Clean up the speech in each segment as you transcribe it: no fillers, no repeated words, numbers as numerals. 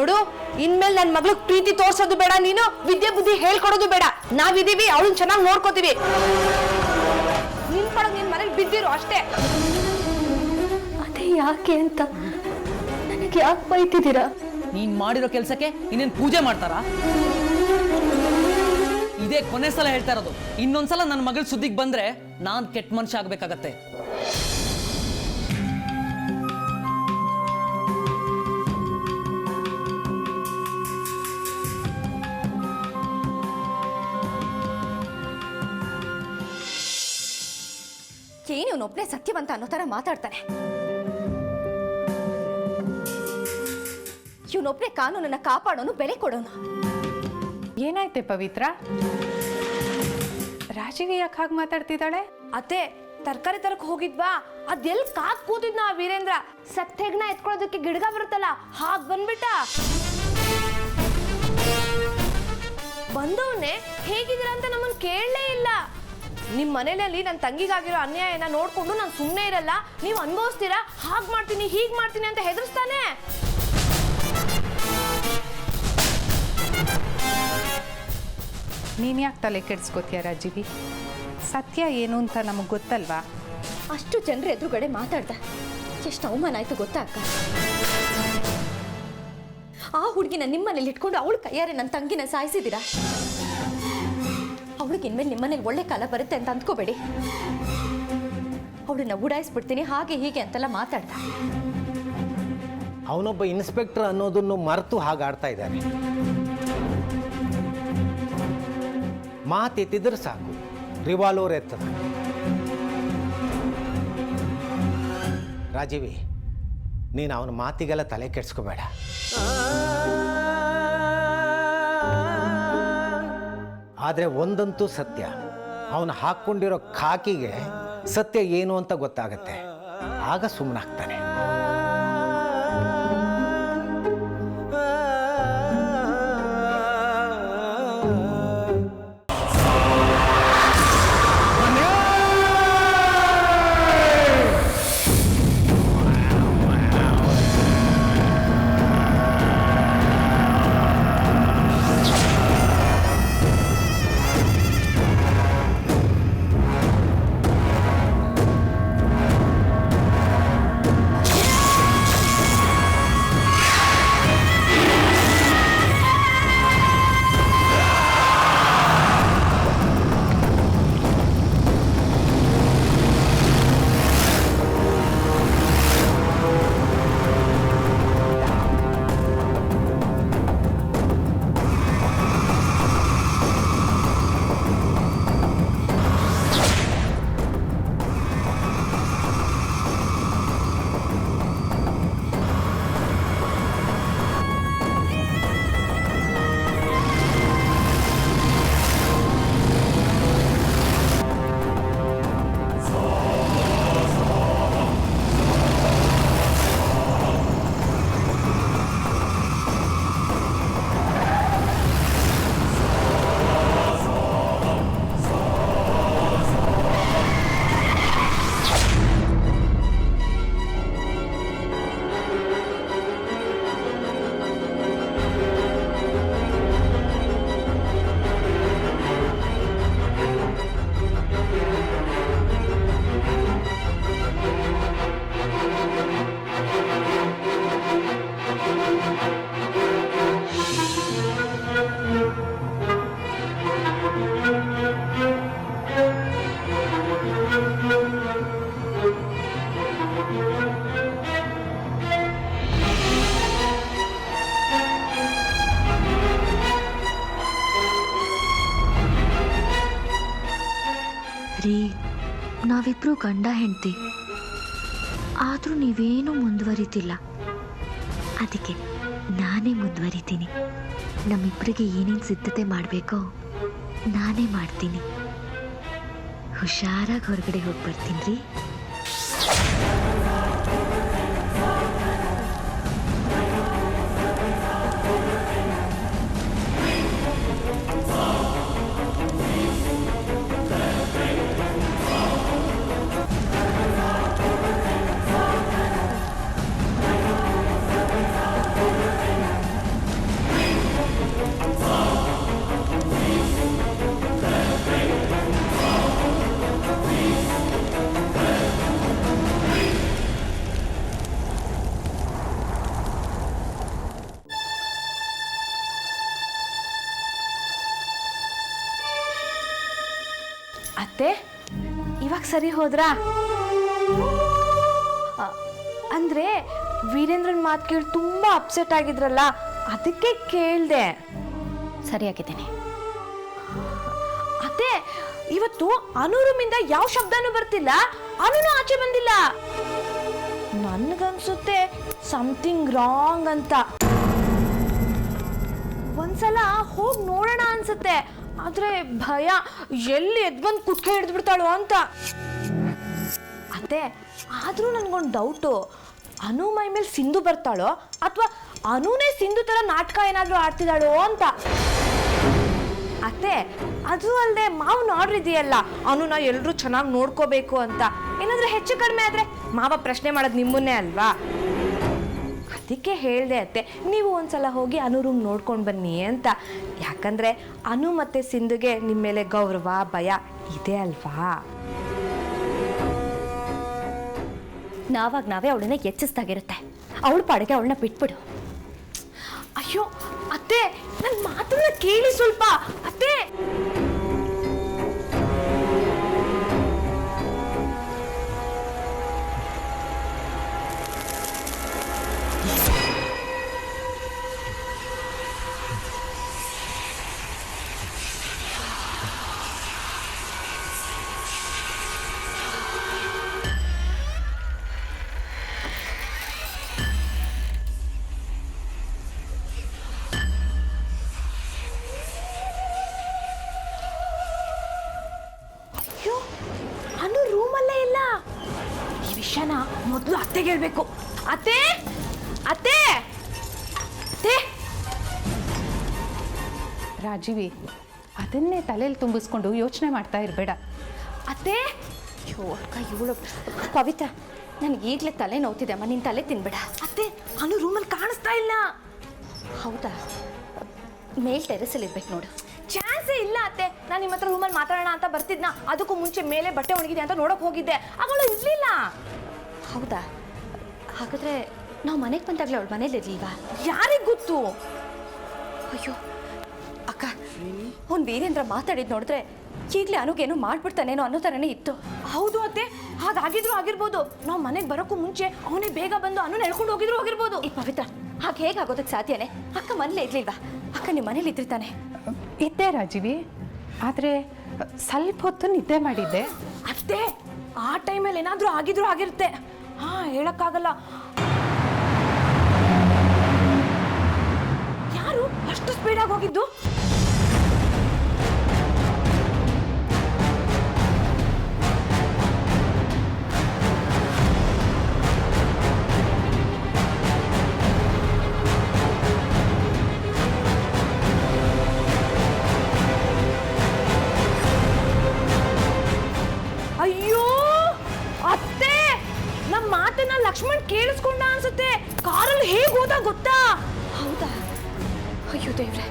ನೋಡು, ಇನ್ಮೇಲೆ ನನ್ನ ಮಗಳಿಗೆ ಪ್ರೀತಿ ತೋರ್ಸೋದು ಬೇಡ, ನೀನು ವಿದ್ಯೆ ಬುದ್ಧಿ ಹೇಳ್ಕೊಡೋದು ಬೇಡ. ನಾವಿದೀವಿ, ಅವಳನ್ನ ಚೆನ್ನಾಗಿ ನೋಡ್ಕೋತೀವಿ. ನಿನ್ ಪಡಗ್ ನಿನ್ ಮನೇಲಿ ಬಿದ್ದಿರು ಅಷ್ಟೇ. ಅದೇ ಯಾಕೆ ಅಂತ ನನಗೆ ಯಾಕೆ ಬೈತಿದ್ದೀರಾ? ನೀನ್ ಮಾಡಿರೋ ಕೆಲ್ಸಕ್ಕೆ ಇನ್ನೇನ್ ಪೂಜೆ ಮಾಡ್ತಾರಾ? ಇದೇ ಕೊನೆ ಸಲ ಹೇಳ್ತಾ ಇರೋದು. ಇನ್ನೊಂದ್ಸಲ ನನ್ನ ಮಗಳ ಸುದ್ದಿಗೆ ಬಂದ್ರೆ ನಾನ್ ಕೆಟ್ಟ ಮನುಷ್ಯ ಆಗ್ಬೇಕಾಗತ್ತೆ. ಏನು ಇವನೊಬ್ನೇ ಸತ್ಯವಂತ ಅನ್ನೋ ತರ ಮಾತಾಡ್ತಾನೆ. ಇವನೊಬ್ನೇ ಕಾನೂನನ್ನ ಕಾಪಾಡೋನು, ಬೆಲೆ ಕೊಡೋನು. ಏನಾಯ್ತೆ ಪವಿತ್ರ? ರಾಜೀವಿ ಯಾಕೆ ಹಾಗೆ ಮಾತಾಡ್ತಿದ್ದಾಳೆ? ಅತ್ತೆ, ತರಕಾರಿ ತರಕ್ ಹೋಗಿದ್ವಾ, ಅದೆಲ್ ಕಾದ್ ಕೂತಿದ್ನ ಆ ವೀರೇಂದ್ರ. ಸತ್ತೆಗ್ನ ಎತ್ಕೊಳ್ಳೋದಕ್ಕೆ ಗಿಡಗ ಬರುತ್ತಲ್ಲ, ಹಾಗ್ ಬಂದ್ಬಿಟ್ಟ. ಬಂದವನ್ನೇ ಹೇಗಿದ್ದೀರಾ ಅಂತ ನಮ್ಮನ್ ಕೇಳಲೇ ಇಲ್ಲ. ನಿಮ್ ಮನೇಲಿ ನನ್ನ ತಂಗಿಗಾಗಿರೋ ಅನ್ಯಾಯನ ನೋಡ್ಕೊಂಡು ನಾನು ಸುಮ್ಮನೆ ಇರಲ್ಲ, ನೀವು ಅನುಭವಿಸ್ತೀರಾ, ಹಾಗ್ ಮಾಡ್ತೀನಿ ಹೀಗ್ ಮಾಡ್ತೀನಿ ಅಂತ ಹೆದರ್ಸ್ತಾನೆ. ನೀನ್ ಯಾಕೆ ತಲೆ ಕೆಡ್ಸ್ಕೋತೀಯ ರಾಜೀವಿ? ಸತ್ಯ ಏನು ಅಂತ ನಮಗೆ ಗೊತ್ತಲ್ವಾ? ಅಷ್ಟು ಜನರ ಎದುರುಗಡೆ ಮಾತಾಡ್ದ, ಎಷ್ಟು ಅವಮಾನ ಆಯ್ತು ಗೊತ್ತಾ ಅಕ್ಕ? ಆ ಹುಡುಗಿನ ನಿಮ್ಮನೇಲಿ ಇಟ್ಕೊಂಡು ಅವಳ ಕೈಯಾರೆ ನನ್ನ ತಂಗಿನ ಸಾಯಿಸಿದ್ದೀರಾ. ಅವಳಿಗೆ ಇನ್ಮೇಲೆ ನಿಮ್ಮನೇಲಿ ಒಳ್ಳೆ ಕಾಲ ಬರುತ್ತೆ ಅಂತ ಅಂದ್ಕೋಬೇಡಿ. ಅವಳನ್ನ ಉಡಾಯಿಸ್ಬಿಡ್ತೀನಿ ಹಾಗೆ ಹೀಗೆ ಅಂತೆಲ್ಲ ಮಾತಾಡ್ದ. ಅವನೊಬ್ಬ ಇನ್ಸ್ಪೆಕ್ಟರ್ ಅನ್ನೋದನ್ನು ಮರೆತು ಹಾಗಾಡ್ತಾ ಇದ್ದಾನೆ. ಮಾತೆತ್ತಿದ್ರೆ ಸಾಕು, ರಿವಾಲ್ವರ್ ಎತ್ತದ. ರಾಜೀವಿ, ನೀನು ಅವನ ಮಾತಿಗೆಲ್ಲ ತಲೆ ಕೆಡ್ಸ್ಕೋಬೇಡ. ಆದರೆ ಒಂದಂತೂ ಸತ್ಯ, ಅವನು ಹಾಕ್ಕೊಂಡಿರೋ ಖಾಕಿಗೆ ಸತ್ಯ ಏನು ಅಂತ ಗೊತ್ತಾಗತ್ತೆ. ಆಗ ಸುಮ್ಮನಾಗ್ತಾನೆ. ರೀ, ನಾವಿಬ್ರು ಗಂಡ ಹೆಂಡತಿ, ಆದರೂ ನೀವೇನೂ ಮುಂದುವರಿತಿಲ್ಲ. ಅದಕ್ಕೆ ನಾನೇ ಮುಂದುವರಿತೀನಿ. ನಮ್ಮಿಬ್ಬರಿಗೆ ಏನೇನು ಸಿದ್ಧತೆ ಮಾಡಬೇಕೋ ನಾನೇ ಮಾಡ್ತೀನಿ. ಹುಷಾರಾಗಿ ಹೊರಗಡೆ ಹೋಗಿ ಬರ್ತೀನಿ ರೀ. ಇವಾಗ ಸರಿ ಹೋದ್ರಾ? ಅಂದ್ರೆ ವೀರೇಂದ್ರನ್ ಮಾತು ಕೇಳಿ ತುಂಬಾ ಅಪ್ಸೆಟ್ ಆಗಿದ್ರಲ್ಲ, ಅದಕ್ಕೆ ಕೇಳ್ದೆ. ಸರಿಯಾಗಿದ್ದೀನಿ. ಅತ್ತೆ, ಇವತ್ತು ಅನು ರೂಮಿಂದ ಯಾವ ಶಬ್ದನೂ ಬರ್ತಿಲ್ಲ, ಅನುನು ಆಚೆ ಬಂದಿಲ್ಲ. ನನ್ಗನ್ಸುತ್ತೆ ಸಮಥಿಂಗ್ ರಾಂಗ್ ಅಂತ. ಒಂದ್ಸಲ ಹೋಗಿ ನೋಡೋಣ ಅನ್ಸುತ್ತೆ, ಆದ್ರೆ ಭಯ, ಎಲ್ಲಿ ಎದ್ಬಂದು ಕುತ್ಕೆ ಹಿಡಿದು ಬಿಡ್ತಾಳೋ ಅಂತ. ಅತ್ತೆ, ಆದ್ರೂ ನನ್ಗೊಂದು ಡೌಟು, ಅನು ಮೈ ಮೇಲೆ ಸಿಂಧು ಬರ್ತಾಳೋ ಅಥವಾ ಅನುನೇ ಸಿಂಧು ತರ ನಾಟಕ ಏನಾದ್ರೂ ಆಡ್ತಿದ್ದಾಳೋ ಅಂತ. ಅತ್ತೆ, ಅದು ಅಲ್ಲದೆ ಮಾವನ ಆರ್ಡರ್ ಇದೆಯಲ್ಲ, ಅನುನ ಎಲ್ಲರೂ ಚೆನ್ನಾಗಿ ನೋಡ್ಕೋಬೇಕು ಅಂತ. ಏನಾದ್ರೂ ಹೆಚ್ಚು ಕಡಿಮೆ ಆದ್ರೆ ಮಾವ ಪ್ರಶ್ನೆ ಮಾಡೋದು ನಿಮ್ಮನ್ನೇ ಅಲ್ವಾ? ಅದಕ್ಕೆ ಹೇಳ್ದೆ ಅತ್ತೆ, ನೀವು ಒಂದ್ಸಲ ಹೋಗಿ ಅನು ರೂಮ್ ನೋಡ್ಕೊಂಡು ಬನ್ನಿ ಅಂತ. ಯಾಕಂದ್ರೆ ಅನು ಮತ್ತೆ ಸಿಂಧುಗೆ ನಿಮ್ಮ ಮೇಲೆ ಗೌರವ ಭಯ ಇದೆ ಅಲ್ವಾ? ನಾವಾಗ ನಾವೇ ಅವಳನ್ನ ಎಚ್ಚಿಸ್ದಾಗಿರುತ್ತೆ. ಅವಳ ಪಾಡಿಗೆ ಅವಳನ್ನ ಬಿಟ್ಬಿಡು. ಅಯ್ಯೋ ಅತ್ತೆ, ನನ್ನ ಮಾತನ್ನ ಕೇಳಿ ಸ್ವಲ್ಪ. ಅತ್ತೆ, ಅನು ರೂಮಲ್ಲೇ ಇಲ್ಲ. ಈ ವಿಷಯನ ಮೊದಲು ಅತ್ತೆಗೆ ಹೇಳ್ಬೇಕು. ಅತ್ತೆ, ಅತ್ತೆ, ಅತ್ತೆ. ರಾಜೀವಿ, ಅದನ್ನೇ ತಲೆಯಲ್ಲಿ ತುಂಬಿಸ್ಕೊಂಡು ಯೋಚನೆ ಮಾಡ್ತಾ ಇರಬೇಡ. ಅತ್ತೆ, ಅಯ್ಯೋ ಅಕ್ಕ, ಇವಳು ಪವಿತ್ರ, ನನಗೆ ಈಗಲೇ ತಲೆ ನೋವ್ತಿದೆ ಅಮ್ಮ. ನಿನ್ನ ತಲೆ ತಿನ್ಬೇಡ. ಅತ್ತೆ, ಅನು ರೂಮಲ್ಲಿ ಕಾಣಿಸ್ತಾ ಇಲ್ಲ. ಹೌದಾ? ಮೇಲ್ ಟೆರೆಸಲ್ಲಿ ಇರ್ಬೇಕು ನೋಡು. ಚಾನ್ಸೇ ಇಲ್ಲ ಅತ್ತೆ. ನಾನು ನಿಮ್ಮ ಹತ್ರ ರೂಮಲ್ಲಿ ಮಾತಾಡೋಣ ಅಂತ ಬರ್ತಿದ್ನ, ಅದಕ್ಕೂ ಮುಂಚೆ ಮೇಲೆ ಬಟ್ಟೆ ಒಣಗಿದೆ ಅಂತ ನೋಡಕ್ ಹೋಗಿದ್ದೆ, ಅವಳು ಇರ್ಲಿಲ್ಲ. ಹೌದಾ? ಹಾಗಾದ್ರೆ ನಾವು ಮನೆಗೆ ಬಂದಾಗಲೇ ಅವಳು ಮನೇಲಿ ಇರ್ಲಿಲ್ವಾ? ಯಾರಿಗ್ ಗೊತ್ತು? ಅಯ್ಯೋ ಅಕ್ಕ, ಅವ್ನು ವೀರೇಂದ್ರ ಮಾತಾಡಿದ್ ನೋಡಿದ್ರೆ ಈಗಲೇ ಅನುಗೇನೋ ಮಾಡ್ಬಿಡ್ತಾನೇನೋ ಅನ್ನೋ ಥರನೇ ಇತ್ತು. ಹೌದು ಅತ್ತೆ, ಹಾಗಾಗಿದ್ರು ಆಗಿರ್ಬೋದು. ನಾವು ಮನೆಗೆ ಬರೋಕ್ಕೂ ಮುಂಚೆ ಅವನೇ ಬೇಗ ಬಂದು ಅನು ಎಳ್ಕೊಂಡು ಹೋಗಿದ್ರು ಹೋಗಿರ್ಬೋದು. ಈ ಪವಿತ್ರ, ಹಾಗೆ ಹೇಗಾಗೋದಕ್ಕೆ ಸಾಧ್ಯನೇ? ಅಕ್ಕ ಮನೇಲೇ ಇರ್ಲಿಲ್ವಾ? ಅಕ್ಕ ನಿಮ್ಮ ಮನೇಲಿ ಇದ್ದಿರ್ತಾನೆ. ಇದ್ದೆ ರಾಜೀವಿ, ಆದರೆ ಸ್ವಲ್ಪ ಹೊತ್ತು ನಿದ್ದೆ ಮಾಡಿದ್ದೆ. ಅತ್ತೆ, ಆ ಟೈಮಲ್ಲಿ ಏನಾದ್ರೂ ಆಗಿದ್ರು ಆಗಿರುತ್ತೆ. ಹಾ, ಹೇಳಕ್ಕಾಗಲ್ಲ. ಯಾರು ಅಷ್ಟು ಸ್ಪೀಡಾಗಿ ಹೋಗಿದ್ದು? ಅಯ್ಯೋ ಅತ್ತೆ, ನಮ್ಮ ಮಾತನ್ನ ಲಕ್ಷ್ಮಣ್ ಕೇಳಿಸ್ಕೊಂಡ ಅನ್ಸುತ್ತೆ. ಕಾರಲ್ಲಿ ಹೇಗೆ ಹೋದ ಗೊತ್ತಾ? ಹೌದಾ? ಅಯ್ಯೋ ದೇವ್ರೆ,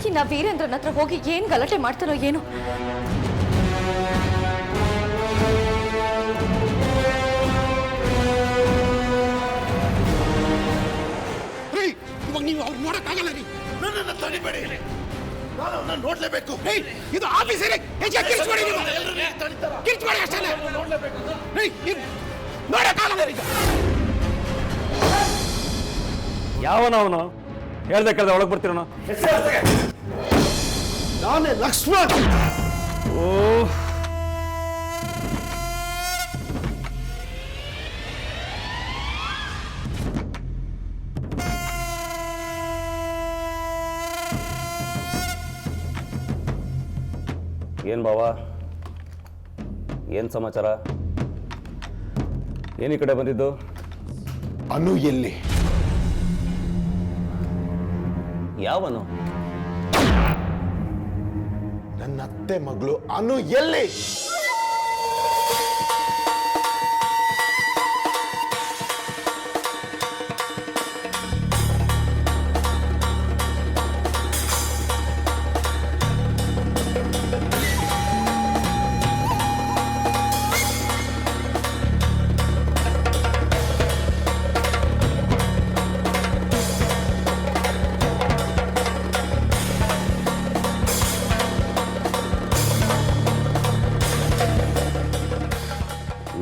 ಇನ್ನ ವೀರೇಂದ್ರನ ಹತ್ರ ಹೋಗಿ ಏನು ಗಲಾಟೆ ಮಾಡ್ತಾರೋ ಏನು. ಇವಾಗ ನೀವು ಅವ್ರು ನೋಡಕ್ಕಾಗಲ್ಲ ರೀ. ನನ್ನನ್ನು ತಡಿಬೇಡಿ, ನಾನು ಅವ್ರನ್ನ ನೋಡ್ಲೇಬೇಕು. ಇದು ಆಫೀಸರೇ, ಕಿರ್ಚ್ಬೇಡಿ ನೀವು, ಕಿರ್ಚ್ಬೇಡಿ ಅಷ್ಟೇ. ನೋಡಕ್ಕಾಗಲ್ಲ ಈಗ. ಯಾವನವನು ಹೇಳ್ದೆ ಕೇಳ್ದೆ ಒಳಗೆ ಬರ್ತಿರೋನು? ನಾನೇ ಲಕ್ಷ್ಮಣ್. ಓ, ಏನ್ ಬಾವ, ಏನ್ ಸಮಾಚಾರ? ಏನ್ ಈ ಕಡೆ ಬಂದಿದ್ದು? ಅನು ಎಲ್ಲಿ? ಯಾವನು? ನನ್ನ ಅತ್ತೆ ಮಗಳು ಅನು ಎಲ್ಲಿ?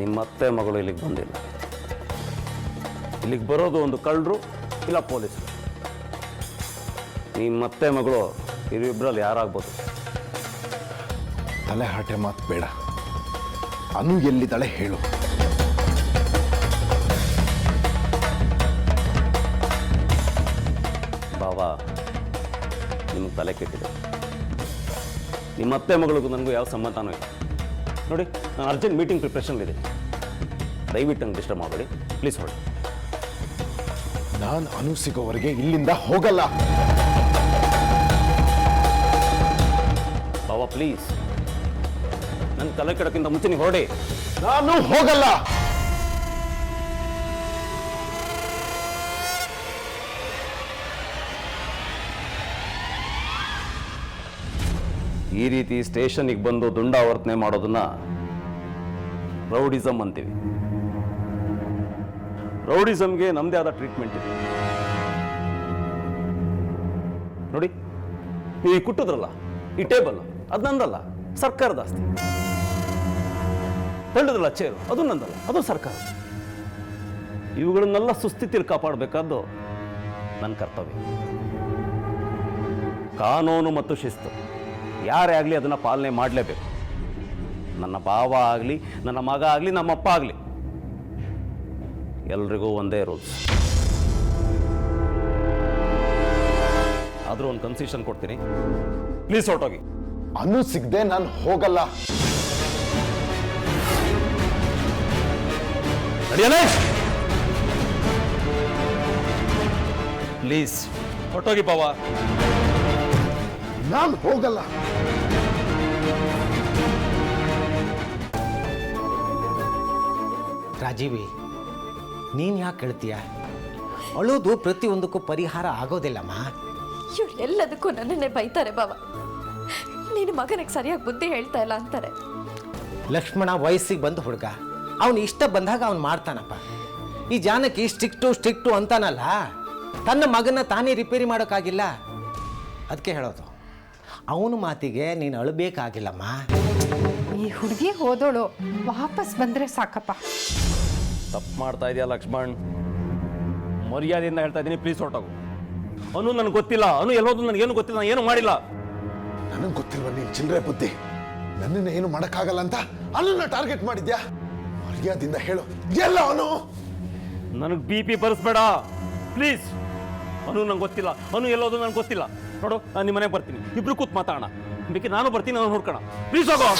ನಿಮ್ಮತ್ತೆ ಮಗಳು ಇಲ್ಲಿಗೆ ಬಂದಿಲ್ಲ. ಇಲ್ಲಿಗೆ ಬರೋದು ಒಂದು ಕಳ್ಳರು ಇಲ್ಲ ಪೊಲೀಸರು. ನಿಮ್ಮತ್ತೆ ಮಗಳು ಇವರಿಬ್ಬರಲ್ಲಿ ಯಾರಾಗ್ಬೋದು? ತಲೆ ಹರಟೆ ಮಾತು ಬೇಡ. ಅನು ಎಲ್ಲಿದ್ದಾಳೆ ಹೇಳು. ಬಾವಾ, ನಿಮಗೆ ತಲೆ ಕೆಟ್ಟಿದೆ. ನಿಮ್ಮತ್ತೆ ಮಗಳಿಗೂ ನನಗೂ ಯಾವ ಸಂಬಂಧನೂ ಇಲ್ಲ. ನೋಡಿ, ನಾನು ಅರ್ಜೆಂಟ್ ಮೀಟಿಂಗ್ ಪ್ರಿಪ್ರೇಷನ್ಲಿದೆ. ದಯವಿಟ್ಟು ನಂಗೆ ಡಿಸ್ಟರ್ಬ್ ಮಾಡಬೇಡಿ ಪ್ಲೀಸ್. ಹೊರಡಿ. ನಾನು ಅನು ಸಿಗೋವರೆಗೆ ಇಲ್ಲಿಂದ ಹೋಗಲ್ಲ. ಬಾವಾ ಪ್ಲೀಸ್, ನನ್ನ ತಲೆ ಕೆಡಕ್ಕಿಂತ ಮುಂಚೆ ನೀವು ಹೊರಡಿ. ನಾನು ಹೋಗಲ್ಲ. ಈ ರೀತಿ ಸ್ಟೇಷನ್ಗೆ ಬಂದು ದುಂಡಾವರ್ತನೆ ಮಾಡೋದನ್ನ ರೌಡಿಸಮ್ ಅಂತೀವಿ. ರೌಡಿಸಮ್ಗೆ ನಮ್ಮದೇ ಆದ ಟ್ರೀಟ್ಮೆಂಟ್ ಇದೆ. ನೋಡಿ, ನೀವು ಈ ಕುಟ್ಟಿದ್ರಲ್ಲ, ಈ ಟೇಬಲ್ ಅದು ನಂದಲ್ಲ, ಸರ್ಕಾರದ ಆಸ್ತಿ. ತಳ್ಳಿದ್ರಲ್ಲ ಚೇರು, ಅದು ನಂದಲ್ಲ, ಅದು ಸರ್ಕಾರ. ಇವುಗಳನ್ನೆಲ್ಲ ಸುಸ್ಥಿತಿಯಲ್ಲಿ ಕಾಪಾಡಬೇಕಾದ್ದು ನನ್ನ ಕರ್ತವ್ಯ. ಕಾನೂನು ಮತ್ತು ಶಿಸ್ತು ಯಾರೇ ಆಗಲಿ ಅದನ್ನು ಪಾಲನೆ ಮಾಡಲೇಬೇಕು. ನನ್ನ ಭಾವ ಆಗಲಿ, ನನ್ನ ಮಗ ಆಗಲಿ, ನಮ್ಮಪ್ಪ ಆಗಲಿ, ಎಲ್ರಿಗೂ ಒಂದೇ ರೂಲ್ಸ್. ಆದರೂ ಒಂದು ಕನ್ಸೆಷನ್ ಕೊಡ್ತೀನಿ, ಪ್ಲೀಸ್ ಹೊರಟೋಗಿ. ಅನು ಸಿಗದೆ ನಾನು ಹೋಗಲ್ಲ. ನಡೆಯಲೇ ಪ್ಲೀಸ್ ಹೊರಟೋಗಿ ಪಾವ. ನಾನು ಹೋಗಲ್ಲ. ರಾಜೀವಿ, ನೀನು ಯಾಕೆ ಹೇಳ್ತೀಯ? ಅಳೋದು ಪ್ರತಿಯೊಂದಕ್ಕೂ ಪರಿಹಾರ ಆಗೋದಿಲ್ಲಮ್ಮ. ಇವ್ರು ಎಲ್ಲದಕ್ಕೂ ನನ್ನನ್ನೇ ಬೈತಾರೆ ಬಾವ. ನೀನು ಮಗನಿಗೆ ಸರಿಯಾಗಿ ಬುದ್ಧಿ ಹೇಳ್ತಾ ಇಲ್ಲ ಅಂತಾರೆ. ಲಕ್ಷ್ಮಣ ವಯಸ್ಸಿಗೆ ಬಂದು ಹುಡುಗ, ಅವನು ಇಷ್ಟ ಬಂದಾಗ ಅವನು ಮಾಡ್ತಾನಪ್ಪ. ಈ ಜಾನಕಿ ಸ್ಟ್ರಿಕ್ಟು ಅಂತಾನಲ್ಲ, ತನ್ನ ಮಗನ ತಾನೇ ರಿಪೇರಿ ಮಾಡೋಕ್ಕಾಗಿಲ್ಲ. ಅದಕ್ಕೆ ಹೇಳೋದು, ಅವನ ಮಾತಿಗೆ ನೀನು ಅಳಬೇಕಾಗಿಲ್ಲಮ್ಮ. ಈ ಹುಡುಗಿ ಹೋದೋಳು ವಾಪಸ್ ಬಂದರೆ ಸಾಕಪ್ಪ. ತಪ್ಪು ಮಾಡ್ತಾ ಇದೆಯಾ ಲಕ್ಷ್ಮಣ್? ಮರ್ಯಾದೆಯಿಂದ ಹೇಳ್ತಾ ಇದ್ದೀನಿ, ಪ್ಲೀಸ್ ಹೊರಟೋಗು. ಅನು ನನಗೆ ಗೊತ್ತಿಲ್ಲ, ಅನು ಎಲ್ಲೋದು ನನಗೇನು ಗೊತ್ತಿಲ್ಲ, ನಾನು ಏನು ಮಾಡಿಲ್ಲ. ನನಗೆ ಗೊತ್ತಿಲ್ವ ನೀನು ಚಿಲ್ಲರೆ ಬುದ್ಧಿ? ನನ್ನನ್ನು ಏನು ಮಾಡೋಕ್ಕಾಗಲ್ಲ ಅಂತ ಅನನ್ನ ಟಾರ್ಗೆಟ್ ಮಾಡಿದ್ಯಾ? ಮರ್ಯಾದಿಂದ ಹೇಳು, ಎಲ್ಲ ಅವನು. ನನಗೆ BP ಬರೆಸ್ಬೇಡ ಪ್ಲೀಸ್. ಅನು ನಂಗೆ ಗೊತ್ತಿಲ್ಲ, ಅನು ಎಲ್ಲೋದು ನನಗೆ ಗೊತ್ತಿಲ್ಲ. ನೋಡು, ನಾನು ನಿಮ್ಮ ಮನೆಗೆ ಬರ್ತೀನಿ, ಇಬ್ರು ಕೂತ್ ಮಾತಾಡೋಣ. ಬೇಕಿ ನಾನು ಬರ್ತೀನಿ, ನಾನು ನೋಡ್ಕೋಣ. ಪ್ಲೀಸ್ ಹೋಗೋ.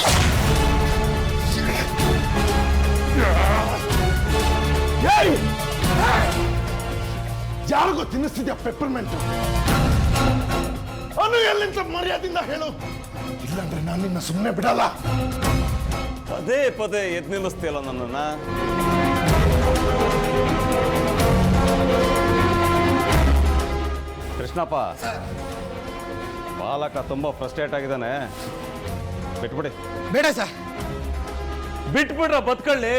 ಯಾರಿಗೂ ತಿನ್ನಿಸ್ತಿದ್ಯಾ ಪೆಪ್ಪರ್ಮೆಂಟ್? ಅನು ಎಲ್ಲಿಂದ ಮರ್ಯಾದಿಂದ ಹೇಳು, ಇಲ್ಲಾಂದ್ರೆ ನಾನು ನಿನ್ನ ಸುಮ್ಮನೆ ಬಿಡಲ್ಲ. ಪದೇ ಪದೇ ಎದ್ ನಿಲ್ಲಿಸ್ತೀಯಲ್ಲ ನನ್ನನ್ನ. ಕೃಷ್ಣಪ್ಪ, ಬಾಲಕ ತುಂಬಾ ಫ್ರಸ್ಟ್ರೇಟ್ ಆಗಿದ್ದಾನೆ. ಬಿಟ್ಬಿಡಿ. ಬೇಡ ಸರ್. ಬಿಟ್ಬಿಡ್ರ ಬದುಕಳ್ಳಿ.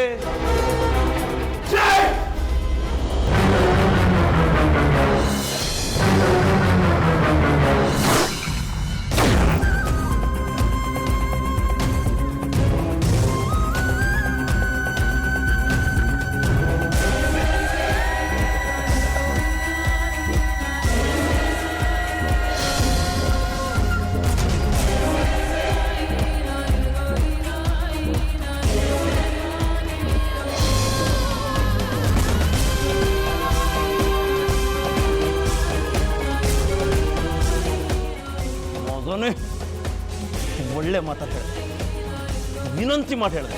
ಒಳ್ಳೆ ಮಾತಾಡಿ ಹೇಳಿದೆ, ವಿನಂತಿ ಮಾಡಿ ಹೇಳಿದೆ,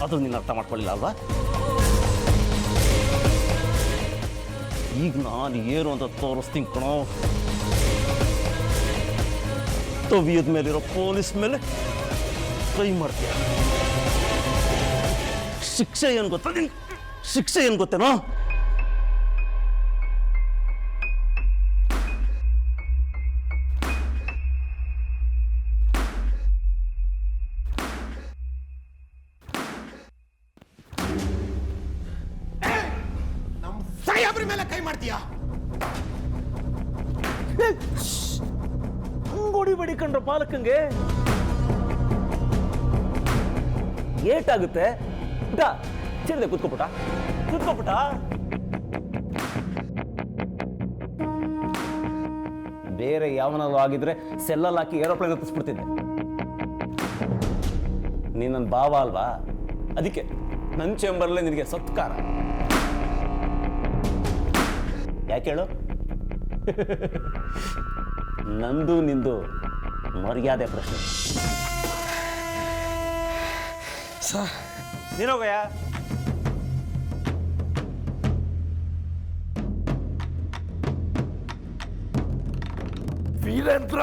ಅದು ನೀನು ಅರ್ಥ ಮಾಡ್ಕೊಳ್ಳಿಲ್ಲ ಅಲ್ವಾ? ಈಗ ನಾನು ಏನು ಅಂತ ತೋರಿಸ್ತೀನಿ ಕಣೋ. ತವಿಯದ ಮೇಲಿರೋ ಪೊಲೀಸ್ ಮೇಲೆ ಕೈ ಮಾಡ್ತೀಯ. ಶಿಕ್ಷೆ ಏನು ಗೊತ್ತ? ಶಿಕ್ಷೆ ಏನು ಗೊತ್ತೇನೋ? ಸಾಹೇಬ್ರ ಮೇಲೆ ಕೈ ಮಾಡ್ತೀಯಾ? ಹಂಗೋಡಿ ಬಡಿ ಕಂಡ್ರ ಪಾಲಕಂಗೆ. ಏಟಾಗುತ್ತೆ ಪುಟ ಚಿರದೆ ಕೂತ್ಕೊಪುಟ ಕೂತ್ಕೊಪುಟ. ಬೇರೆ ಯಾವನಾದ್ರು ಆಗಿದ್ರೆ ಸೆಲ್ಲಲ್ಲಿ ಹಾಕಿ ಏರೋಪ್ಲೇನ್ ಹತ್ತಿಸ್ಬಿಡ್ತಿದ್ದೆ. ನೀನು ನನ್ನ ಭಾವ ಅಲ್ವಾ, ಅದಕ್ಕೆ ನನ್ನ ಚೇಂಬರ್ಲೇ ನಿನಗೆ ಸತ್ಕಾರ. ಯಾಕೆ ಹೇಳು? ನಂದು ನಿಂದು ಮರ್ಯಾದೆ ಪ್ರಶ್ನೆ. ನೀನೋಗಯ್ಯ. ವೀರೇಂದ್ರ,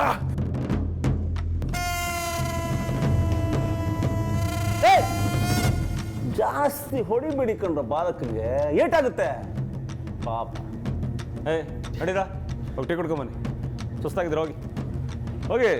ಜಾಸ್ತಿ ಹೊಡಿಬೇಡಿ ಕಣ್ರ ಬಾಲಕನಿಗೆ, ಏಟಾಗುತ್ತೆ ಪಾಪ. ನಡೀರಾ ಹೋಗಿ ಟೀ ಕುಡ್ಕೊಂಬನ್ನಿ, ಸುಸ್ತಾಗಿದ್ರೆ ಹೋಗಿ ಹೋಗಿ.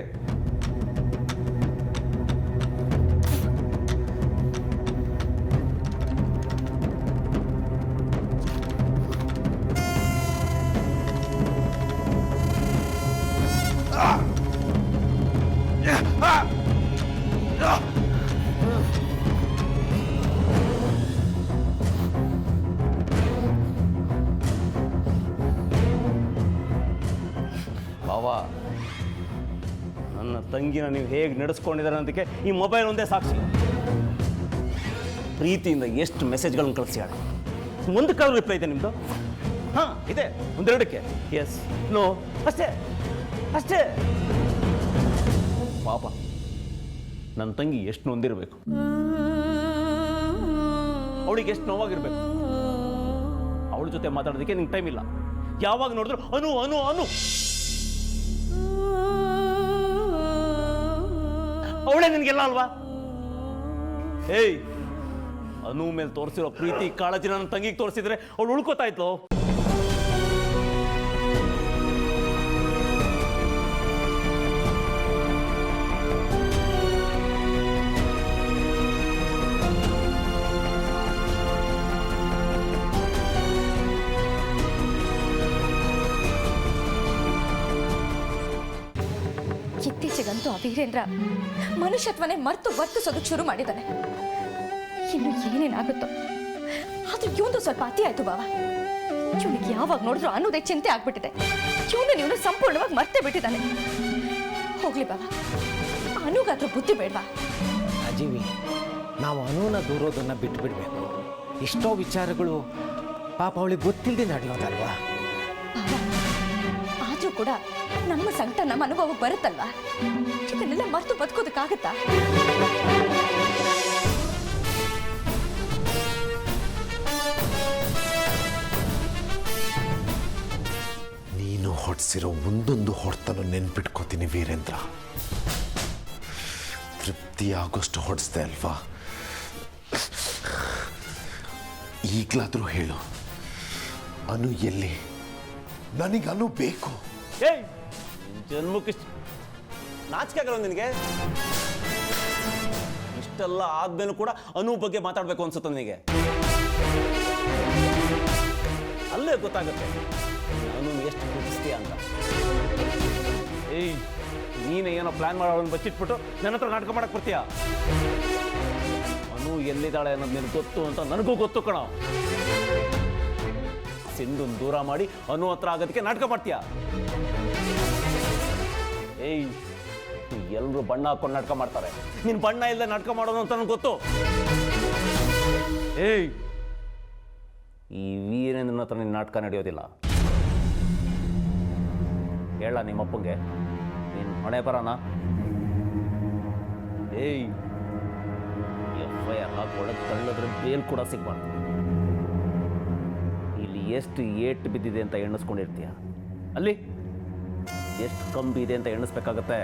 ಬಾವಾ, ನನ್ನ ತಂಗಿನ ನೀವು ಹೇಗೆ ನಡೆಸ್ಕೊಂಡಿದ್ದಾರೆ ಅನ್ನೋದಕ್ಕೆ ಈ ಮೊಬೈಲ್ ಒಂದೇ ಸಾಕ್ಷಿ. ಪ್ರೀತಿಯಿಂದ ಎಷ್ಟು ಮೆಸೇಜ್ಗಳನ್ನು ಕಳಿಸ್ಯಾಳ. ಒಂದು ಕಾಲ್ ರಿಪ್ಲೈ ಇದೆ ನಿಮ್ಮದು? ಹಾಂ ಇದೆ, ಒಂದೆರಡಕ್ಕೆ ಎಸ್ ನೋ ಅಷ್ಟೇ ಅಷ್ಟೇ. ಪಾಪ ನನ್ನ ತಂಗಿ ಎಷ್ಟು ನೊಂದಿರಬೇಕು, ಅವಳಿಗೆ ಎಷ್ಟು ನೋವಾಗಿರ್ಬೇಕು. ಅವಳ ಜೊತೆ ಮಾತಾಡೋದಕ್ಕೆ ನಿಂಗೆ ಟೈಮ್ ಇಲ್ಲ. ಯಾವಾಗ ನೋಡಿದ್ರು ಅನು ಅನು ಅನು. ಅವಳೇ ನಿನಗೆಲ್ಲ ಅಲ್ವಾ? ಏಯ್, ಅನು ಮೇಲೆ ತೋರಿಸಿರೋ ಪ್ರೀತಿ ಕಾಳಜಿ ನನ್ನ ತಂಗಿಗೆ ತೋರಿಸಿದ್ರೆ ಅವಳು ಉಳ್ಕೋತಾ ಇದ್ಲು. ಇತ್ತೀಚೆಗಂತೂ ಆ ವೀರೇಂದ್ರ ಮನುಷ್ಯತ್ವನೇ ಮರೆತು ವರ್ತಿಸೋದಕ್ಕೆ ಶುರು ಮಾಡಿದ್ದಾನೆ. ಇನ್ನು ಏನೇನಾಗುತ್ತೋ, ಆದ್ರೂ ಇವನು ಸ್ವಲ್ಪ ಅತಿ ಆಯ್ತು ಬಾವ. ಇವನಿಗೆ ಯಾವಾಗ ನೋಡಿದ್ರು ಅನ್ನೋದೇ ಚಿಂತೆ ಆಗ್ಬಿಟ್ಟಿದೆ. ಇವನು ಸಂಪೂರ್ಣವಾಗಿ ಮರ್ತೇ ಬಿಟ್ಟಿದ್ದಾನೆ. ಹೋಗ್ಲಿ ಬಾವ, ಅನುಗಾದ್ರೂ ಬುದ್ಧಿ ಬೇಡವಾ? ಅಜೀವಿ, ನಾವು ಅನುನ ದೂರೋದನ್ನು ಬಿಟ್ಬಿಡ್ಬೇಕು. ಎಷ್ಟೋ ವಿಚಾರಗಳು ಪಾಪ ಅವಳಿಗೆ ಗೊತ್ತಿಲ್ಲದೆ ನಡೆಯೋದಲ್ವಾ? ಆದ್ರೂ ಕೂಡ ನಮ್ಮ ಸಂಕಟ ನಮ್ಮ ಅನುಭವ ಬರುತ್ತಲ್ವಾ? ಇದನ್ನೆಲ್ಲ ಮರೆತು ಬದುಕೋದಕ್ಕಾಗತ್ತಾ? ನೀನು ಹೊಡ್ಸಿರೋ ಒಂದೊಂದು ಹೊಡ್ತನೂ ನೆನ್ಪಿಟ್ಕೋತೀನಿ ವೀರೇಂದ್ರ. ತೃಪ್ತಿ ಆಗೋಷ್ಟು ಹೊಡೆಸ್ದೆ ಅಲ್ವಾ? ಈಗಲಾದರೂ ಹೇಳು, ಅನು ಎಲ್ಲಿ? ನನಗೆ ಅನು ಬೇಕು. ಏಯ್, ಜನ್ಮಕ್ಕೆ ನಾಚಿಕೆ ಆಗಲ್ಲ ನಿನಗೆ? ಇಷ್ಟೆಲ್ಲ ಆದ್ಮೇಲೂ ಕೂಡ ಅನು ಬಗ್ಗೆ ಮಾತಾಡಬೇಕು ಅನ್ಸುತ್ತೆ ನನಗೆ. ಅಲ್ಲೇ ಗೊತ್ತಾಗುತ್ತೆ ನಾನು ಎಷ್ಟು ಪ್ರೀತಿಸ್ತೀಯ ಅಂತ. ಏಯ್, ನೀನೇ ಏನೋ ಪ್ಲಾನ್ ಮಾಡೋದನ್ನ ಬಚ್ಚಿಟ್ಬಿಟ್ಟು ನನ್ನ ಹತ್ರ ನಾಟಕ ಮಾಡಕ್ ಬರ್ತೀಯ. ಅನು ಎಲ್ಲಿದ್ದಾಳೆ ಅನ್ನೋದು ನಿನಗೆ ಗೊತ್ತು ಅಂತ ನನಗೂ ಗೊತ್ತು ಕಣ. ಸಿಂಧುನ್ ದೂರ ಮಾಡಿ ಅನು ಹತ್ರ ಆಗೋದಕ್ಕೆ ನಾಟಕ ಮಾಡ್ತೀಯ. ಏಯ್, ಎಲ್ಲರೂ ಬಣ್ಣ ಹಾಕೊಂಡು ನಾಟಕ ಮಾಡ್ತಾರೆ, ನೀನು ಬಣ್ಣ ಇಲ್ಲದೆ ನಾಟಕ ಮಾಡೋದು ಅಂತ ನನಗೆ ಗೊತ್ತು. ಏಯ್, ಈ ವೀರೇಂದ್ರನ ಹತ್ರ ನಿನ್ನ ನಾಟಕ ನಡೆಯೋದಿಲ್ಲ. ಹೇಳ ನಿಮ್ಮಪ್ಪಂಗೆ ನೀನು ಹೊಣೆ ಬರೋಣ. ಏಯ್, FIR ಹಾಕಿ ಒಳಗೆ ತಳ್ಳೋದ್ರೆ ಬೇಲ್ ಕೂಡ ಸಿಗ್ಬಾರ್ದು. ಇಲ್ಲಿ ಎಷ್ಟು ಏಟು ಬಿದ್ದಿದೆ ಅಂತ ಎಣಿಸ್ಕೊಂಡಿರ್ತೀಯ, ಅಲ್ಲಿ ಎಷ್ಟು ಕಂಬಿ ಇದೆ ಅಂತ ಎಣಿಸ್ಬೇಕಾಗತ್ತೆ.